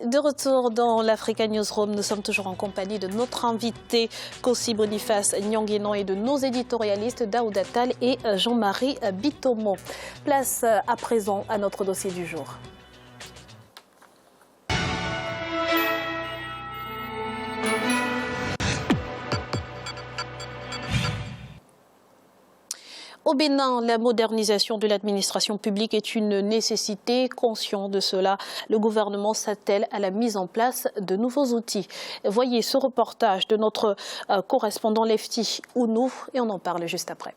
De retour dans l'Africa Newsroom, nous sommes toujours en compagnie de notre invité Kossi Boniface Nyonguenon et de nos éditorialistes Daouda Tall et Jean-Marie Bitomo. Place à présent à notre dossier du jour. Au Bénin, la modernisation de l'administration publique est une nécessité. Conscient de cela, le gouvernement s'attelle à la mise en place de nouveaux outils. Voyez ce reportage de notre correspondant Lefty Ounou et on en parle juste après.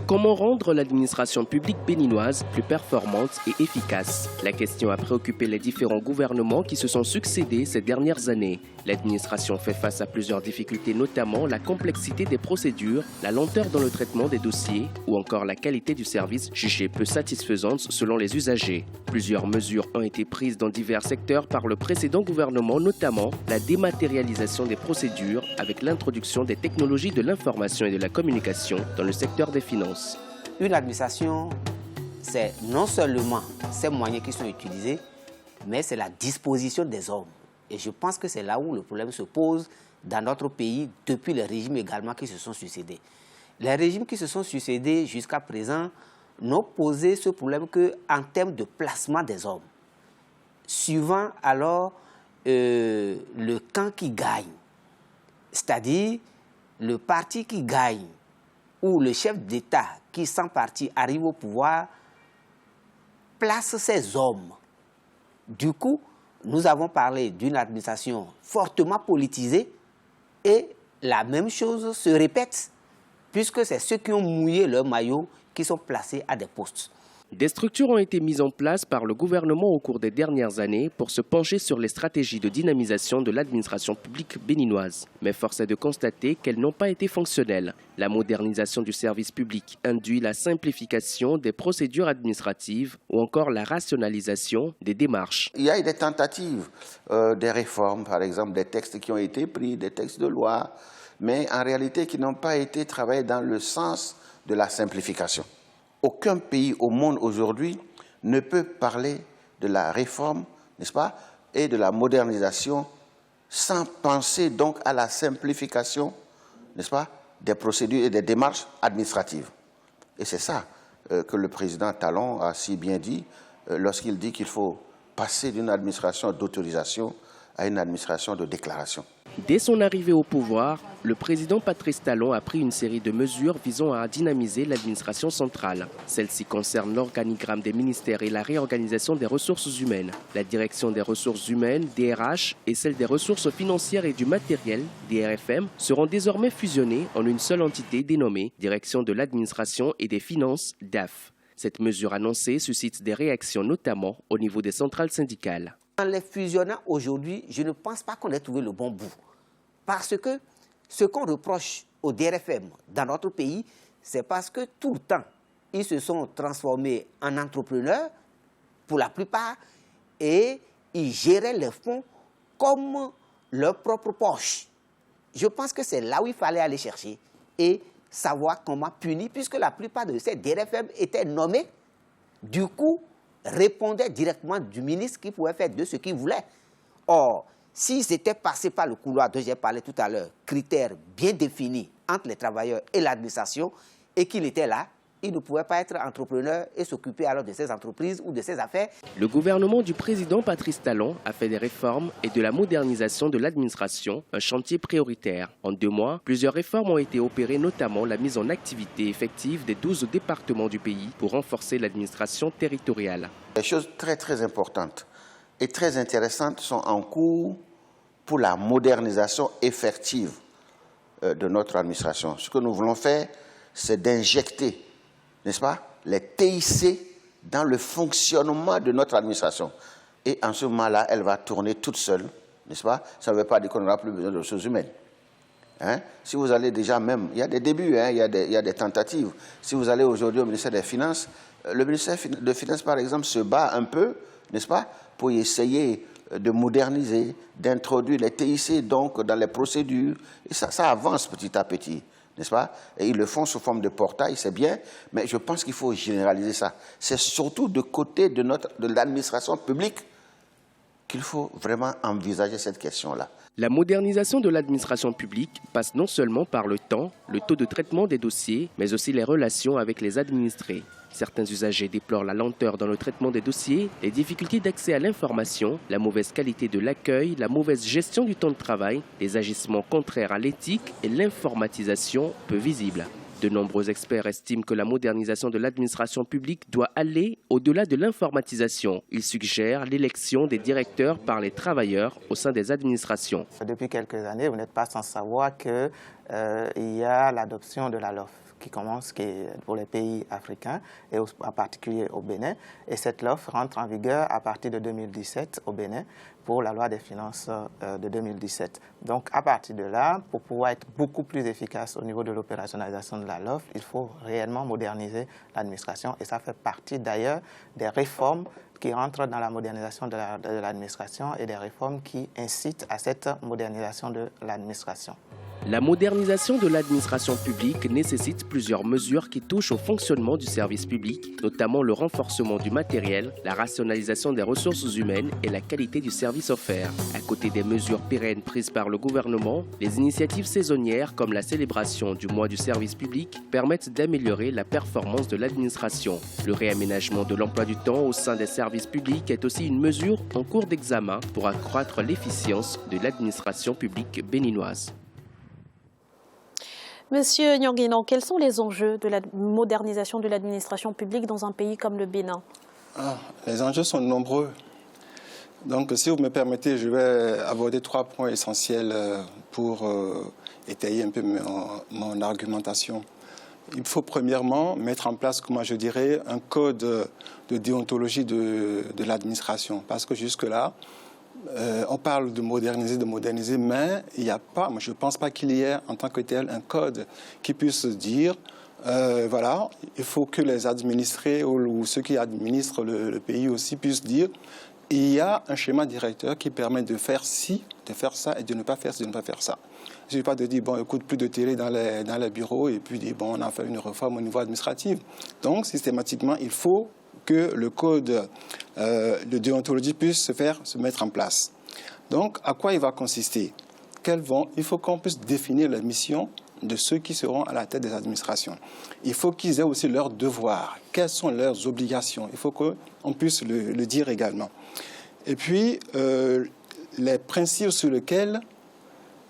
Comment rendre l'administration publique béninoise plus performante et efficace? La question a préoccupé les différents gouvernements qui se sont succédés ces dernières années. L'administration fait face à plusieurs difficultés, notamment la complexité des procédures, la lenteur dans le traitement des dossiers ou encore la qualité du service jugée peu satisfaisante selon les usagers. Plusieurs mesures ont été prises dans divers secteurs par le précédent gouvernement, notamment la dématérialisation des procédures avec l'introduction des technologies de l'information et de la communication dans le secteur des finances. Une administration, c'est non seulement ces moyens qui sont utilisés, mais c'est la disposition des hommes. Et je pense que c'est là où le problème se pose dans notre pays depuis les régimes également qui se sont succédés. Les régimes qui se sont succédés jusqu'à présent n'ont posé ce problème qu'en termes de placement des hommes. Suivant alors le camp qui gagne, c'est-à-dire le parti qui gagne, où le chef d'État qui, sans parti, arrive au pouvoir, place ses hommes. Du coup, nous avons parlé d'une administration fortement politisée et la même chose se répète, puisque c'est ceux qui ont mouillé leur maillot qui sont placés à des postes. Des structures ont été mises en place par le gouvernement au cours des dernières années pour se pencher sur les stratégies de dynamisation de l'administration publique béninoise. Mais force est de constater qu'elles n'ont pas été fonctionnelles. La modernisation du service public induit la simplification des procédures administratives ou encore la rationalisation des démarches. Il y a eu des tentatives, des réformes, par exemple, des textes qui ont été pris, des textes de loi, mais en réalité qui n'ont pas été travaillés dans le sens de la simplification. Aucun pays au monde aujourd'hui ne peut parler de la réforme, n'est-ce pas, et de la modernisation sans penser donc à la simplification, n'est-ce pas, des procédures et des démarches administratives. Et c'est ça que le président Talon a si bien dit lorsqu'il dit qu'il faut passer d'une administration d'autorisation à une administration de déclaration. Dès son arrivée au pouvoir, le président Patrice Talon a pris une série de mesures visant à dynamiser l'administration centrale. Celles-ci concernent l'organigramme des ministères et la réorganisation des ressources humaines. La direction des ressources humaines, DRH, et celle des ressources financières et du matériel, DRFM, seront désormais fusionnées en une seule entité dénommée Direction de l'administration et des finances, DAF. Cette mesure annoncée suscite des réactions, notamment au niveau des centrales syndicales. En les fusionnant aujourd'hui, je ne pense pas qu'on ait trouvé le bon bout. Parce que ce qu'on reproche au DRFM dans notre pays, c'est parce que tout le temps, ils se sont transformés en entrepreneurs, pour la plupart, et ils géraient les fonds comme leur propre poche. Je pense que c'est là où il fallait aller chercher et savoir comment punir, puisque la plupart de ces DRFM étaient nommés, du coup, répondaient directement du ministre qui pouvait faire de ce qu'il voulait. Or, s'ils étaient passés par le couloir dont j'ai parlé tout à l'heure, critères bien définis entre les travailleurs et l'administration, et qu'il était là, il ne pouvait pas être entrepreneur et s'occuper alors de ses entreprises ou de ses affaires. Le gouvernement du président Patrice Talon a fait des réformes et de la modernisation de l'administration, un chantier prioritaire. En 2 mois, plusieurs réformes ont été opérées, notamment la mise en activité effective des 12 départements du pays pour renforcer l'administration territoriale. Des choses très importantes et très intéressantes sont en cours pour la modernisation effective de notre administration. Ce que nous voulons faire, c'est d'injecter, n'est-ce pas, les TIC dans le fonctionnement de notre administration. Et en ce moment-là, elle va tourner toute seule, n'est-ce pas? Ça ne veut pas dire qu'on n'aura plus besoin de ressources humaines. Hein? Si vous allez déjà même, il y a des débuts, hein, il y a des tentatives. Si vous allez aujourd'hui au ministère des Finances, le ministère des Finances, par exemple, se bat un peu, n'est-ce pas, pour essayer de moderniser, d'introduire les TIC donc dans les procédures. Et ça avance petit à petit, n'est-ce pas? Et ils le font sous forme de portail, c'est bien, mais je pense qu'il faut généraliser ça. C'est surtout de côté de l'administration publique qu'il faut vraiment envisager cette question-là. La modernisation de l'administration publique passe non seulement par le temps, le taux de traitement des dossiers, mais aussi les relations avec les administrés. Certains usagers déplorent la lenteur dans le traitement des dossiers, les difficultés d'accès à l'information, la mauvaise qualité de l'accueil, la mauvaise gestion du temps de travail, les agissements contraires à l'éthique et l'informatisation peu visible. De nombreux experts estiment que la modernisation de l'administration publique doit aller au-delà de l'informatisation. Ils suggèrent l'élection des directeurs par les travailleurs au sein des administrations. Depuis quelques années, vous n'êtes pas sans savoir qu'il y a l'adoption de la LOF qui est pour les pays africains et en particulier au Bénin. Et cette LOF rentre en vigueur à partir de 2017 au Bénin pour la loi des finances de 2017. Donc à partir de là, pour pouvoir être beaucoup plus efficace au niveau de l'opérationnalisation de la LOF, il faut réellement moderniser l'administration et ça fait partie d'ailleurs des réformes qui entrent dans la modernisation de l'administration et des réformes qui incitent à cette modernisation de l'administration. La modernisation de l'administration publique nécessite plusieurs mesures qui touchent au fonctionnement du service public, notamment le renforcement du matériel, la rationalisation des ressources humaines et la qualité du service offert. À côté des mesures pérennes prises par le gouvernement, les initiatives saisonnières comme la célébration du mois du service public permettent d'améliorer la performance de l'administration. Le réaménagement de l'emploi du temps au sein des services publics est aussi une mesure en cours d'examen pour accroître l'efficience de l'administration publique béninoise. Monsieur Nyanguinan, quels sont les enjeux de la modernisation de l'administration publique dans un pays comme le Bénin? Les enjeux sont nombreux. Donc, si vous me permettez, je vais aborder 3 points essentiels pour étayer un peu mon argumentation. Il faut premièrement mettre en place, comment je dirais, un code de déontologie de l'administration. Parce que jusque-là, on parle de moderniser, mais il n'y a pas, moi je ne pense pas qu'il y ait en tant que tel un code qui puisse dire, voilà, il faut que les administrés ou ceux qui administrent le pays aussi puissent dire, il y a un schéma directeur qui permet de faire ci, de faire ça et de ne pas faire ci, de ne pas faire ça. Il ne suffit pas de dire, bon, écoute, plus de télé dans les bureaux et puis dire, bon, on a fait une réforme au niveau administratif. Donc, systématiquement, il faut que le code de déontologie puisse se mettre en place. Donc, à quoi il va consister? Il faut qu'on puisse définir la mission de ceux qui seront à la tête des administrations. Il faut qu'ils aient aussi leurs devoirs. Quelles sont leurs obligations? Il faut qu'on puisse le dire également. Et puis, les principes sur lesquels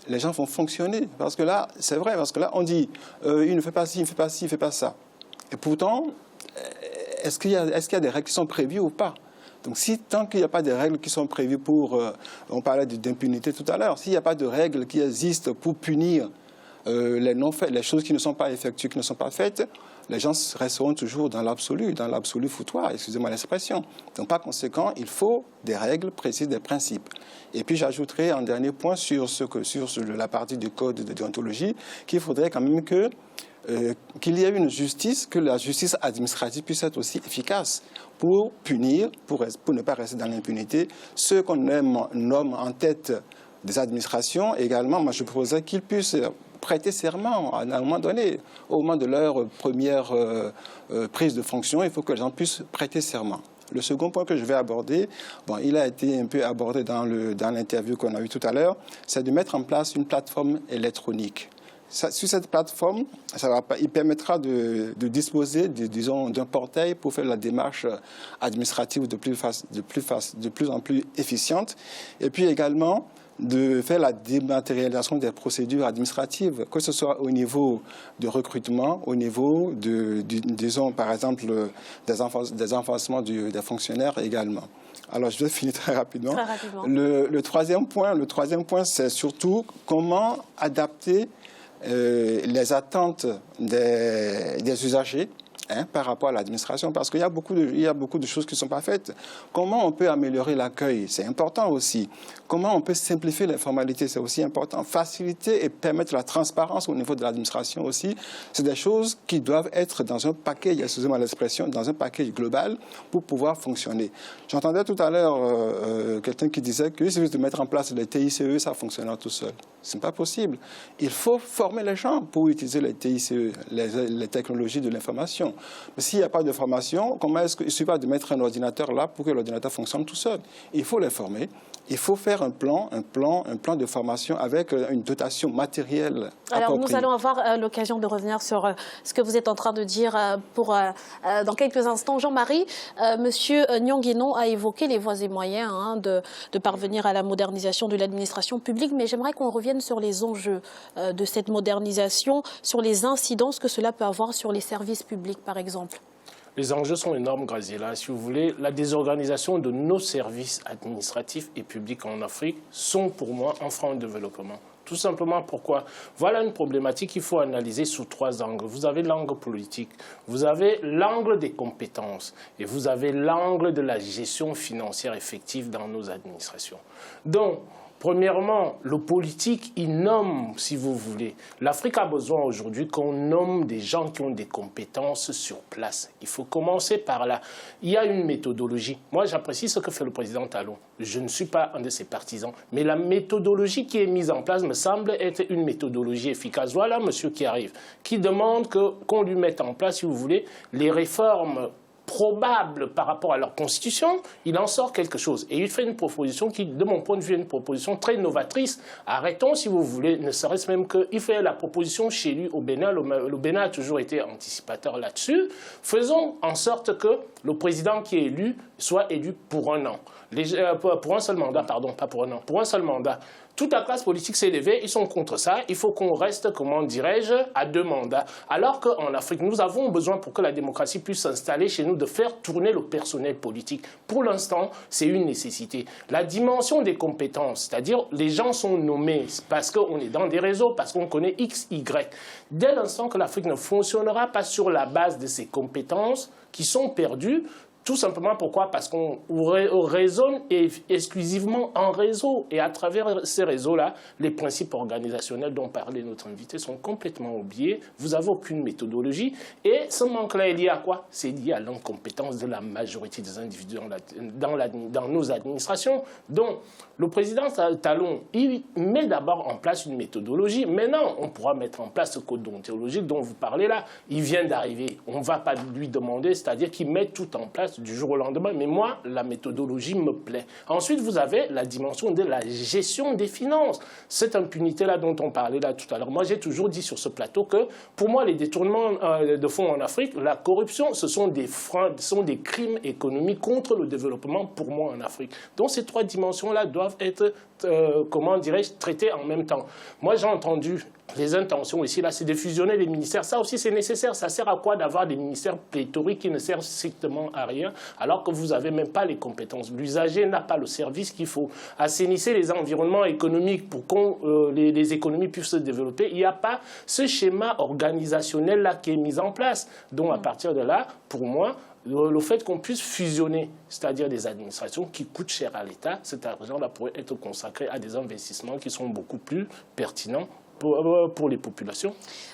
les gens vont fonctionner. Parce que là, c'est vrai, parce que là, on dit, il ne fait pas ci, il ne fait pas ci, il ne fait pas ça. Et pourtant, est-ce qu'il y a des règles qui sont prévues ou pas? Donc, tant qu'il n'y a pas de règles qui sont prévues pour... on parlait d'impunité tout à l'heure. S'il n'y a pas de règles qui existent pour punir les choses qui ne sont pas effectuées, qui ne sont pas faites, les gens resteront toujours dans l'absolu foutoir, excusez-moi l'expression. Donc, par conséquent, il faut des règles précises, des principes. Et puis, j'ajouterai un dernier point sur la partie du code de déontologie, qu'il faudrait quand même qu'il y ait une justice, que la justice administrative puisse être aussi efficace pour punir, pour ne pas rester dans l'impunité, ceux qu'on nomme en tête des administrations. Également, moi, je proposerais qu'ils puissent prêter serment à un moment donné. Au moment de leur première prise de fonction, il faut que les gens puissent prêter serment. Le second point que je vais aborder, bon, il a été un peu abordé dans l'interview qu'on a eue tout à l'heure, c'est de mettre en place une plateforme électronique. Sur cette plateforme, il permettra de disposer, disons, d'un portail pour faire la démarche administrative de plus en plus efficiente. Et puis également, de faire la dématérialisation des procédures administratives, que ce soit au niveau de recrutement, au niveau disons, par exemple, des enforcements des fonctionnaires également. Alors, je vais finir très rapidement. Très rapidement. Le troisième point, c'est surtout comment adapter les attentes des usagers par rapport à l'administration, parce qu'il y a beaucoup de choses qui ne sont pas faites. Comment on peut améliorer l'accueil? C'est important aussi. Comment on peut simplifier les formalités? C'est aussi important. Faciliter et permettre la transparence au niveau de l'administration aussi. C'est des choses qui doivent être dans un package, excusez-moi l'expression, dans un package global pour pouvoir fonctionner. J'entendais tout à l'heure quelqu'un qui disait qu'il suffit de mettre en place les TICE, ça fonctionnera tout seul. Ce n'est pas possible. Il faut former les gens pour utiliser les TICE, les technologies de l'information. Mais s'il n'y a pas de formation, comment est-ce qu'il ne suffit pas de mettre un ordinateur là pour que l'ordinateur fonctionne tout seul? Il faut les former. Il faut faire un plan de formation avec une dotation matérielle Alors, appropriée. nous allons avoir l'occasion de revenir sur ce que vous êtes en train de dire dans quelques instants. Jean-Marie, Monsieur Nyonguenon a évoqué les voies et moyens de parvenir à la modernisation de l'administration publique, mais j'aimerais qu'on revienne sur les enjeux de cette modernisation, sur les incidences que cela peut avoir sur les services publics, par exemple. Les enjeux sont énormes, Graziella. Si vous voulez, la désorganisation de nos services administratifs et publics en Afrique sont pour moi un frein au développement. Tout simplement pourquoi? Voilà une problématique qu'il faut analyser sous 3 angles. Vous avez l'angle politique, vous avez l'angle des compétences et vous avez l'angle de la gestion financière effective dans nos administrations. Donc, premièrement, le politique, il nomme, si vous voulez. L'Afrique a besoin aujourd'hui qu'on nomme des gens qui ont des compétences sur place. Il faut commencer par là. Il y a une méthodologie. Moi, j'apprécie ce que fait le président Talon. Je ne suis pas un de ses partisans. Mais la méthodologie qui est mise en place me semble être une méthodologie efficace. Voilà monsieur qui arrive, qui demande qu'on lui mette en place, si vous voulez, les réformes probable par rapport à leur constitution, il en sort quelque chose. Et il fait une proposition qui, de mon point de vue, est une proposition très novatrice. Arrêtons, si vous voulez, ne serait-ce même qu'il fait la proposition chez lui au Bénin. Le Bénin a toujours été anticipateur là-dessus. Faisons en sorte que le président qui est élu soit élu pour un an. Pour un seul mandat, pardon, pas pour un an, pour un seul mandat. Toute la classe politique s'est levée, ils sont contre ça. Il faut qu'on reste, comment dirais-je, à 2 mandats. Alors qu'en Afrique, nous avons besoin, pour que la démocratie puisse s'installer chez nous, de faire tourner le personnel politique. Pour l'instant, c'est une nécessité. La dimension des compétences, c'est-à-dire les gens sont nommés parce qu'on est dans des réseaux, parce qu'on connaît X, Y. Dès l'instant que l'Afrique ne fonctionnera pas sur la base de ses compétences qui sont perdues, tout simplement pourquoi? Parce qu'on raisonne exclusivement en réseau. Et à travers ces réseaux-là, les principes organisationnels dont parlait notre invité sont complètement oubliés. Vous n'avez aucune méthodologie. Et ce manque-là est lié à quoi? C'est lié à l'incompétence de la majorité des individus dans nos administrations. Donc, le président Talon, il met d'abord en place une méthodologie. Maintenant, on pourra mettre en place ce code déontologique dont vous parlez là. Il vient d'arriver. On ne va pas lui demander, c'est-à-dire qu'il met tout en place du jour au lendemain. Mais moi, la méthodologie me plaît. Ensuite, vous avez la dimension de la gestion des finances. Cette impunité-là dont on parlait là tout à l'heure. Moi, j'ai toujours dit sur ce plateau que, pour moi, les détournements de fonds en Afrique, la corruption, ce sont des freins, ce sont des crimes économiques contre le développement, pour moi, en Afrique. Donc, ces 3 dimensions-là doivent être, comment dirais-je, traitées en même temps. Moi, j'ai entendu les intentions ici, là, c'est de fusionner les ministères. Ça aussi, c'est nécessaire. Ça sert à quoi d'avoir des ministères pléthoriques qui ne servent strictement à rien, alors que vous n'avez même pas les compétences? L'usager n'a pas le service qu'il faut. Assainissez les environnements économiques pour que les économies puissent se développer. Il n'y a pas ce schéma organisationnel-là qui est mis en place. Donc, à partir de là, pour moi, le fait qu'on puisse fusionner, c'est-à-dire des administrations qui coûtent cher à l'État, cet argent-là pourrait être consacré à des investissements qui sont beaucoup plus pertinents pour les populations.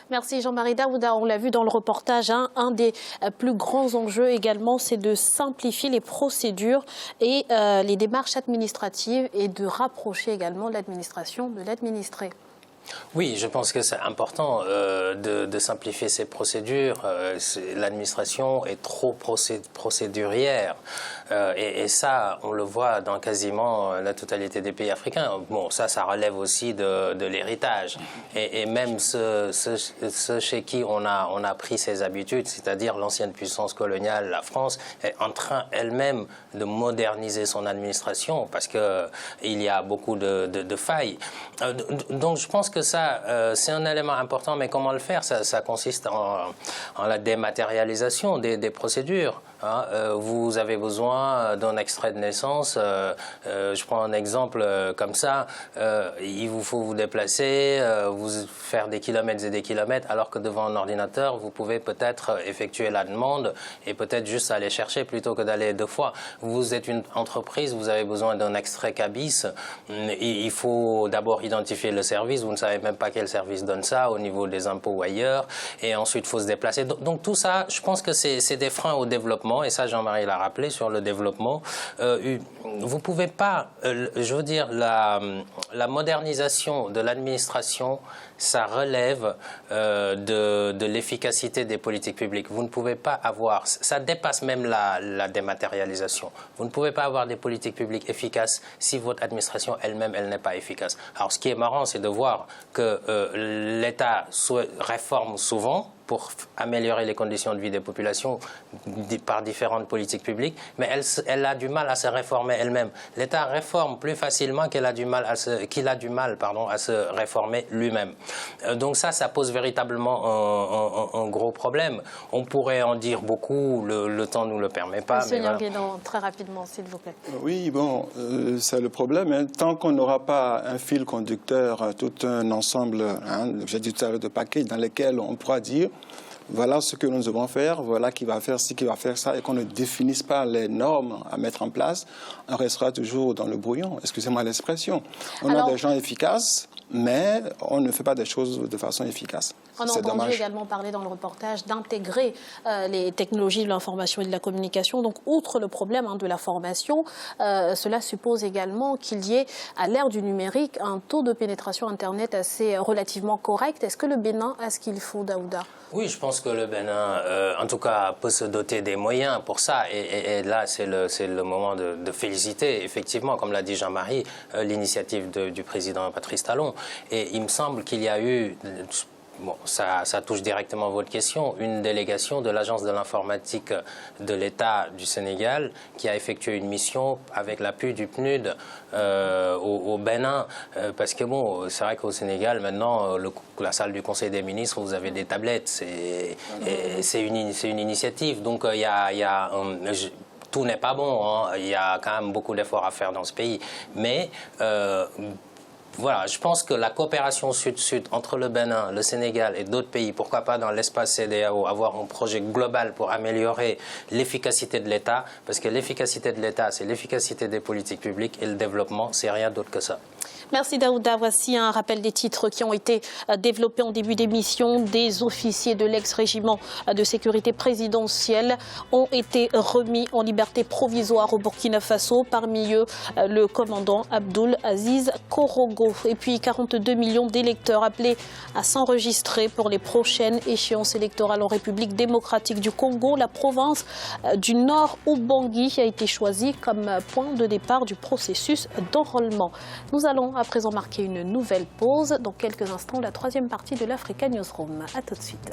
Merci Jean-Marie Daouda. On l'a vu dans le reportage, un des plus grands enjeux également, c'est de simplifier les procédures et les démarches administratives et de rapprocher également l'administration de l'administré. Oui, je pense que c'est important de simplifier ces procédures. L'administration est trop procédurière. Et ça, on le voit dans quasiment la totalité des pays africains. Bon, ça relève aussi de l'héritage. Et même ceux chez qui on a pris ces habitudes, c'est-à-dire l'ancienne puissance coloniale, la France, est en train elle-même de moderniser son administration parce qu'il y a beaucoup de failles. Donc je pense que ça, c'est un élément important, mais comment le faire? Ça consiste en la dématérialisation des procédures. Hein. Vous avez besoin d'un extrait de naissance. Je prends un exemple comme ça. Il vous faut vous déplacer, vous faire des kilomètres et des kilomètres, alors que devant un ordinateur, vous pouvez peut-être effectuer la demande et peut-être juste aller chercher plutôt que d'aller 2 fois. Vous êtes une entreprise, vous avez besoin d'un extrait CABIS. Il faut d'abord identifier le service. Vous ne savez même pas quel service donne ça au niveau des impôts ou ailleurs, et ensuite il faut se déplacer. Donc tout ça, je pense que c'est des freins au développement, et ça Jean-Marie l'a rappelé sur le développement. Vous pouvez pas, je veux dire, la modernisation de l'administration, ça relève de l'efficacité des politiques publiques. Vous ne pouvez pas avoir, ça dépasse même la dématérialisation. Vous ne pouvez pas avoir des politiques publiques efficaces si votre administration elle-même, elle n'est pas efficace. Alors ce qui est marrant, c'est de voir que l'État réforme souvent pour améliorer les conditions de vie des populations par différentes politiques publiques, mais elle a du mal à se réformer elle-même. L'État réforme plus facilement qu'il a du mal à se réformer lui-même. Donc ça pose véritablement un gros problème. On pourrait en dire beaucoup, le temps ne nous le permet pas. Monsieur Nianguédan, très rapidement, s'il vous plaît. Oui, bon, c'est le problème. Hein. Tant qu'on n'aura pas un fil conducteur, tout un ensemble, j'ai dit tout à l'heure, de paquets dans lesquels on pourra dire voilà ce que nous devons faire, voilà qui va faire ci, qui va faire ça, et qu'on ne définisse pas les normes à mettre en place, on restera toujours dans le brouillon. Excusez-moi l'expression. On a des gens efficaces, mais on ne fait pas des choses de façon efficace. On a entendu également parler dans le reportage d'intégrer les technologies de l'information et de la communication. Donc, outre le problème de la formation, cela suppose également qu'il y ait, à l'ère du numérique, un taux de pénétration Internet assez relativement correct. Est-ce que le Bénin a ce qu'il faut, Daouda? Oui, je pense que le Bénin, en tout cas, peut se doter des moyens pour ça. Et là, c'est le moment de féliciter, effectivement, comme l'a dit Jean-Marie, l'initiative du président Patrice Talon. Et il me semble qu'il y a eu... Bon, ça touche directement votre question. Une délégation de l'Agence de l'informatique de l'État du Sénégal qui a effectué une mission avec l'appui du PNUD au Bénin. Parce que bon, c'est vrai qu'au Sénégal, maintenant, la salle du Conseil des ministres, vous avez des tablettes. C'est une initiative. Donc, tout n'est pas bon. Hein. Il y a quand même beaucoup d'efforts à faire dans ce pays. Mais... voilà, je pense que la coopération sud-sud entre le Bénin, le Sénégal et d'autres pays, pourquoi pas dans l'espace CEDEAO, avoir un projet global pour améliorer l'efficacité de l'État, parce que l'efficacité de l'État, c'est l'efficacité des politiques publiques, et le développement, c'est rien d'autre que ça. Merci Daouda. Voici un rappel des titres qui ont été développés en début d'émission. Des officiers de l'ex-régiment de sécurité présidentielle ont été remis en liberté provisoire au Burkina Faso. Parmi eux, le commandant Abdoul Aziz Korogo. Et puis 42 millions d'électeurs appelés à s'enregistrer pour les prochaines échéances électorales en République démocratique du Congo. La province du Nord, Ubangui, a été choisie comme point de départ du processus d'enrôlement. Nous allons à présent marquer une nouvelle pause. Dans quelques instants, la troisième partie de l'Africa Newsroom. A tout de suite.